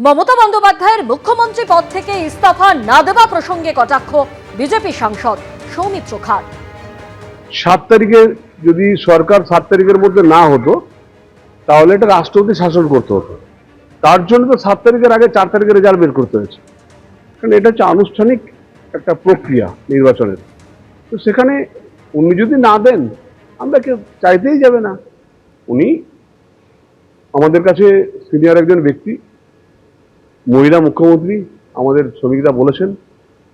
মমতা বন্দ্যোপাধ্যায়ের মুখ্যমন্ত্রী পদ থেকে ইস্তফা না দেওয়া প্রসঙ্গে কটাক্ষ বিজেপি সাংসদ সৌমিত্র খাঁ। 7 তারিখে যদি সরকার 7 তারিখের মধ্যে না হতো তাহলে এটা রাষ্ট্রপতি শাসন করতে হতো। তার জন্য তো 7 তারিখের আগে 4 তারিখের রেজাল্ট বের করতে হয়েছে, কারণ এটা হচ্ছে আনুষ্ঠানিক একটা প্রক্রিয়া নির্বাচনের। তো সেখানে উনি যদি না দেন আমরা কেউ চাইতেই যাবে না। উনি আমাদের কাছে সিনিয়র একজন ব্যক্তি, মহিলা মুখ্যমন্ত্রী, আমাদের শ্রমিকরা বলেছেন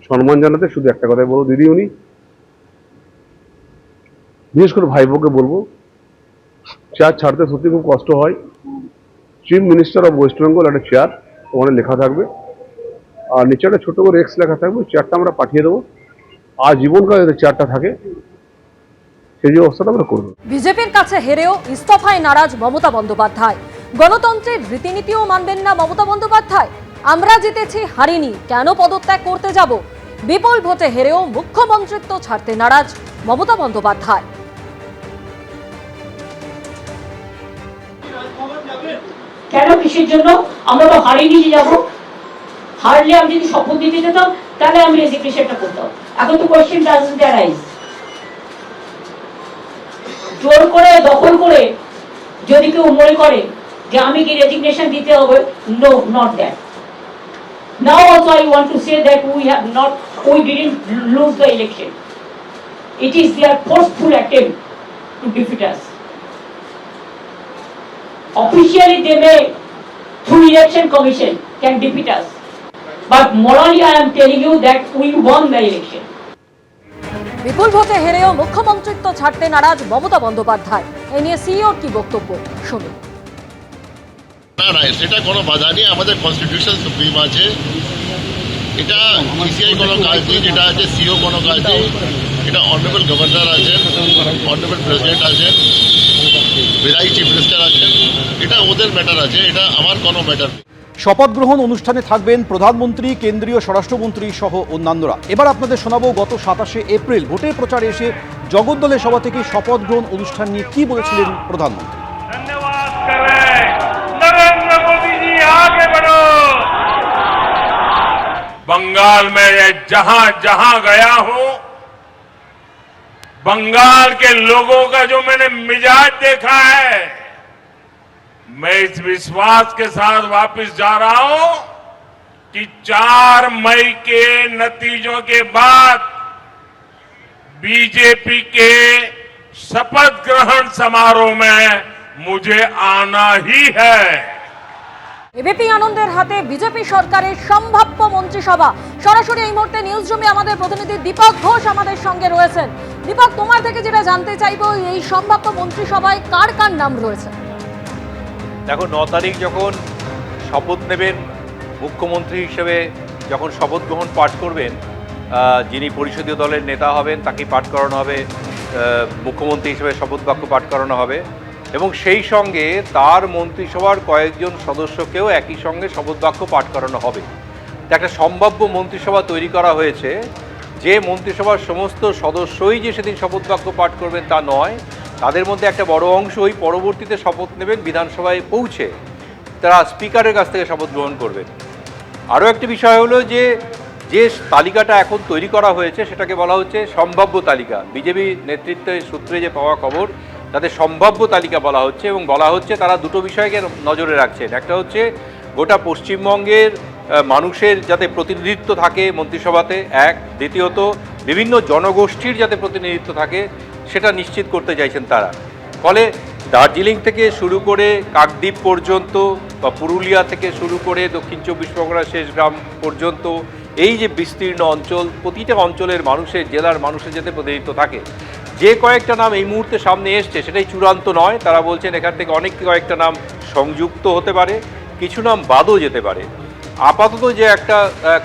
সম্মান জানাতে শুধু একটা কথাই বলবো, দিদি উনি বিশেষ করে ভাইপোকে বলবো চেয়ার ছাড়তে সত্যি খুব কষ্ট হয়। Chief minister of West Bengal একটা চেয়ার ওখানে লেখা থাকবে, আর নিচে একটা ছোট করে এক্স লেখা থাকবে। চেয়ারটা আমরা পাঠিয়ে দেবো, আর জীবনকাল যাতে চেয়ারটা থাকে সেই ব্যবস্থাটা আমরা করবো। বিজেপির কাছে হেরেও ইস্তফায় নারাজ মমতা বন্দ্যোপাধ্যায়। গণতন্ত্রের রীতিনীতিও মানবেন না মমতা বন্দ্যোপাধ্যায়। আমরা জিতেছি, হারিনি, কেন পদত্যাগ করতে যাব? বিপুল ভোটে হেরেও মুখ্যমন্ত্রিত্ব ছাড়তে নারাজ মমতা বন্দ্যোপাধ্যায়। কেন, কিসের জন্য? আমরা তো হারিনি যে যাবো। হারলে আমি যদি শপথ দিতে যেতাম তাহলে আমি রেজিগনেশনটা করতাম। এখন তো কোয়েশ্চেন ডাজন্ট অ্যারাইজ। জোর করে দখল করে যদি কেউ মনে করে যে আমি কি রেজিগনেশন দিতে হবে, no, not that. Now also I want to say that we didn't lose the election. It is their forceful attempt to defeat us. Officially they may, through election commission, can defeat us. But morally I am telling you that we won the election. বিপুল ভোটে হেরেও মুখ্যমন্ত্রিত্ব ছাড়তে নারাজ মমতা বন্দ্যোপাধ্যায়। এ নিয়ে সিইওর কি বক্তব্য শুনুন। না না, সেটা কোনো বাধা নেই। আমাদের কনস্টিটিউশন সুপ্রিম আছে, এটা ইসিআই কোনো কাজ নেই, যেটা আছে সিও কোনো কাজ নেই। এটা অনারেবল গভর্নর আছেন, অনারেবল প্রেসিডেন্ট আছেন, বিদায়ী চিফ মিনিস্টার আছেন, এটা ওদের ম্যাটার আছে, এটা আমার কোনো ম্যাটার নেই। শপথ গ্রহণ অনুষ্ঠানে থাকবেন প্রধানমন্ত্রী, কেন্দ্রীয় স্বরাষ্ট্রমন্ত্রী সহ অন্যান্যরা। এবার আপনাদের শোনাবো গত 27শে এপ্রিল ভোটের প্রচারে এসে জগদ্দলের সভা থেকে শপথ গ্রহণ অনুষ্ঠান নিয়ে কি বলেছিলেন প্রধানমন্ত্রী। धन्यवाद कर रहे हैं नरेंद्र मोदी जी, आगे बढ़ो। बंगाल में जहां जहां गया हूं, बंगाल के लोगों का जो मैंने मिजाज देखा है, मैं इस विश्वास के साथ वापस जा रहा हूं कि 4 मई के नतीजों के बाद बीजेपी के शपथ ग्रहण समारोह में मुझे आना ही है। এবিপি আনন্দের হাতে বিজেপি সরকারের সম্ভাব্য মন্ত্রিসভা। সরাসরি এই মুহূর্তে নিউজ রুমে আমাদের প্রতিনিধি দীপক ঘোষ আমাদের সঙ্গে রয়েছেন। দীপক, তোমার থেকে যেটা জানতে চাইবো, এই সম্ভাব্য মন্ত্রিসভায় কার কার নাম রয়েছে? দেখো, 9 তারিখ যখন শপথ নেবেন মুখ্যমন্ত্রী হিসেবে, যখন শপথ গ্রহণ পাঠ করবেন, যিনি পরিষদীয় দলের নেতা হবেন তাকে পাঠ করানো হবে, মুখ্যমন্ত্রী হিসেবে শপথ বাক্য পাঠ করানো হবে, এবং সেই সঙ্গে তার মন্ত্রিসভার কয়েকজন সদস্যকেও একই সঙ্গে শপথ বাক্য পাঠ করানো হবে। একটা সম্ভাব্য মন্ত্রিসভা তৈরি করা হয়েছে, যে মন্ত্রিসভার সমস্ত সদস্যই যে সেদিন শপথ বাক্য পাঠ করবেন তা নয়, তাদের মধ্যে একটা বড় অংশই পরবর্তীতে শপথ নেবেন, বিধানসভায় পৌঁছে তারা স্পিকারের কাছ থেকে শপথ গ্রহণ করবেন। আরও একটি বিষয় হলো যে তালিকাটা এখন তৈরি করা হয়েছে সেটাকে বলা হচ্ছে সম্ভাব্য তালিকা। বিজেপি নেতৃত্বের সূত্রে যে পাওয়া খবর, তাদের সম্ভাব্য তালিকা বলা হচ্ছে, এবং বলা হচ্ছে তারা দুটো বিষয়কে নজরে রাখছেন। একটা হচ্ছে গোটা পশ্চিমবঙ্গের মানুষের যাতে প্রতিনিধিত্ব থাকে মন্ত্রিসভাতে, এক। দ্বিতীয়ত বিভিন্ন জনগোষ্ঠীর যাতে প্রতিনিধিত্ব থাকে সেটা নিশ্চিত করতে চাইছেন তারা। ফলে দার্জিলিং থেকে শুরু করে কাকদ্বীপ পর্যন্ত, বা পুরুলিয়া থেকে শুরু করে দক্ষিণ 24 পরগনার শেষ গ্রাম পর্যন্ত, এই যে বিস্তীর্ণ অঞ্চল, প্রতিটা অঞ্চলের মানুষের, জেলার মানুষের যাতে প্রতিনিধিত্ব থাকে। যে কয়েকটা নাম এই মুহূর্তে সামনে এসছে সেটাই চূড়ান্ত নয়। তারা বলছেন এখান থেকে অনেক কয়েকটা নাম সংযুক্ত হতে পারে, কিছু নাম বাদও যেতে পারে। আপাতত যে একটা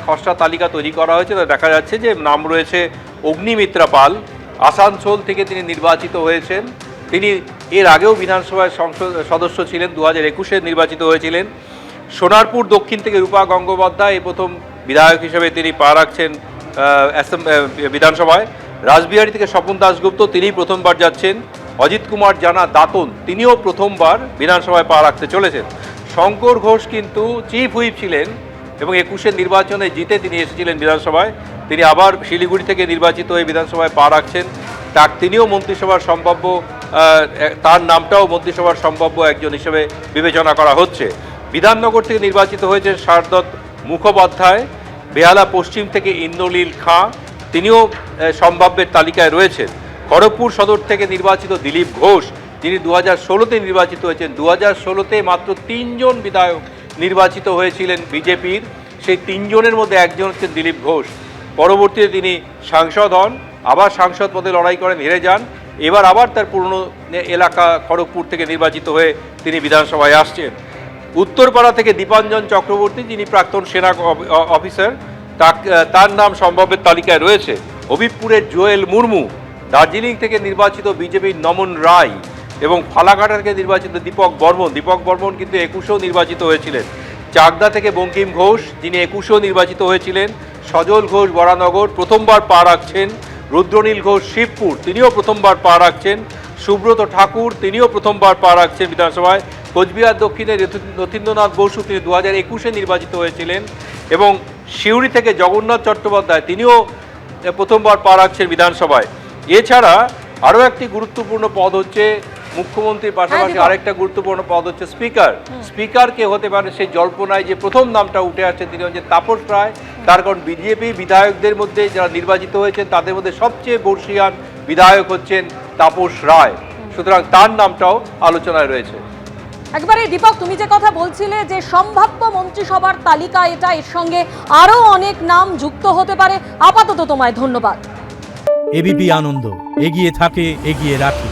খসড়া তালিকা তৈরি করা হয়েছে তা দেখা যাচ্ছে যে নাম রয়েছে অগ্নিমিত্রা পাল, আসানসোল থেকে তিনি নির্বাচিত হয়েছেন। তিনি এর আগেও বিধানসভার সদস্য ছিলেন, 2021-এ নির্বাচিত হয়েছিলেন। সোনারপুর দক্ষিণ থেকে রূপা গঙ্গোপাধ্যায় এই প্রথম বিধায়ক হিসেবে তিনি পা রাখছেন বিধানসভায়। রাসবিহারী থেকে স্বপন দাশগুপ্ত, তিনিই প্রথমবার যাচ্ছেন। অজিত কুমার জানা দাতন, তিনিও প্রথমবার বিধানসভায় পা রাখতে চলেছেন। শঙ্কর ঘোষ কিন্তু চিফ হুইপ ছিলেন এবং 21-এর নির্বাচনে জিতে তিনি এসেছিলেন বিধানসভায়। তিনি আবার শিলিগুড়ি থেকে নির্বাচিত হয়ে বিধানসভায় পা রাখছেন। তিনিও মন্ত্রিসভার সম্ভাব্য, তার নামটাও মন্ত্রিসভার সম্ভাব্য একজন হিসেবে বিবেচনা করা হচ্ছে। বিধাননগর থেকে নির্বাচিত হয়েছেন শারদত্ত মুখোপাধ্যায়, বেহালা পশ্চিম থেকে ইন্দ্রলীল খাঁ, তিনিও সম্ভাব্যের তালিকায় রয়েছেন। খড়গপুর সদর থেকে নির্বাচিত দিলীপ ঘোষ, যিনি 2016-তে নির্বাচিত হয়েছেন। 2016-তে মাত্র 3 জন বিধায়ক নির্বাচিত হয়েছিলেন বিজেপির, সেই 3 জনের মধ্যে একজন হচ্ছেন দিলীপ ঘোষ। পরবর্তীতে তিনি সাংসদ হন, আবার সাংসদ পদে লড়াই করেন, হেরে যান। এবার আবার তার পুরনো এলাকা খড়গপুর থেকে নির্বাচিত হয়ে তিনি বিধানসভায় আসছেন। উত্তরপাড়া থেকে দীপাঞ্জন চক্রবর্তী, যিনি প্রাক্তন সেনা অফিসার, তার নাম সম্ভাব্যের তালিকায় রয়েছে। হবিবপুরের জোয়েল মুর্মু, দার্জিলিং থেকে নির্বাচিত বিজেপির নমন রায় এবং ফালাকাটা থেকে নির্বাচিত দীপক বর্মন কিন্তু 21-এও নির্বাচিত হয়েছিলেন। চাকদা থেকে বঙ্কিম ঘোষ, যিনি 21-এও নির্বাচিত হয়েছিলেন। সজল ঘোষ বরানগর প্রথমবার পা রাখছেন। রুদ্রনীল ঘোষ শিবপুর, তিনিও প্রথমবার পা রাখছেন। সুব্রত ঠাকুর, তিনিও প্রথমবার পা রাখছেন বিধানসভায়। কোচবিহার দক্ষিণে যতীন্দ্রনাথ বসু, তিনি 2021-এ নির্বাচিত হয়েছিলেন। এবং সিউড়ি থেকে জগন্নাথ চট্টোপাধ্যায়, তিনিও প্রথমবার পা রাখছেন বিধানসভায়। এছাড়া আরও একটি গুরুত্বপূর্ণ পদ হচ্ছে মুখ্যমন্ত্রীর পাশাপাশি আরেকটা গুরুত্বপূর্ণ পদ হচ্ছে স্পিকার কে হতে পারে সেই জল্পনায় যে প্রথম নামটা উঠে আসছে তিনি হচ্ছেন তাপস রায়। তার কারণ বিজেপি বিধায়কদের মধ্যে যারা নির্বাচিত হয়েছেন তাদের মধ্যে সবচেয়ে বর্ষীয়ান বিধায়ক হচ্ছেন তাপস রায়, সুতরাং তার নামটাও আলোচনায় রয়েছে। একবারে দীপক, তুমি যে কথা বলছিলে যে সম্ভাব্য মন্ত্রিসভার তালিকা এটা, এর সঙ্গে আরো অনেক নাম যুক্ত হতে পারে। আপাতত তোমায় ধন্যবাদ। এবিপি আনন্দ, এগিয়ে থাকে, এগিয়ে রাখে।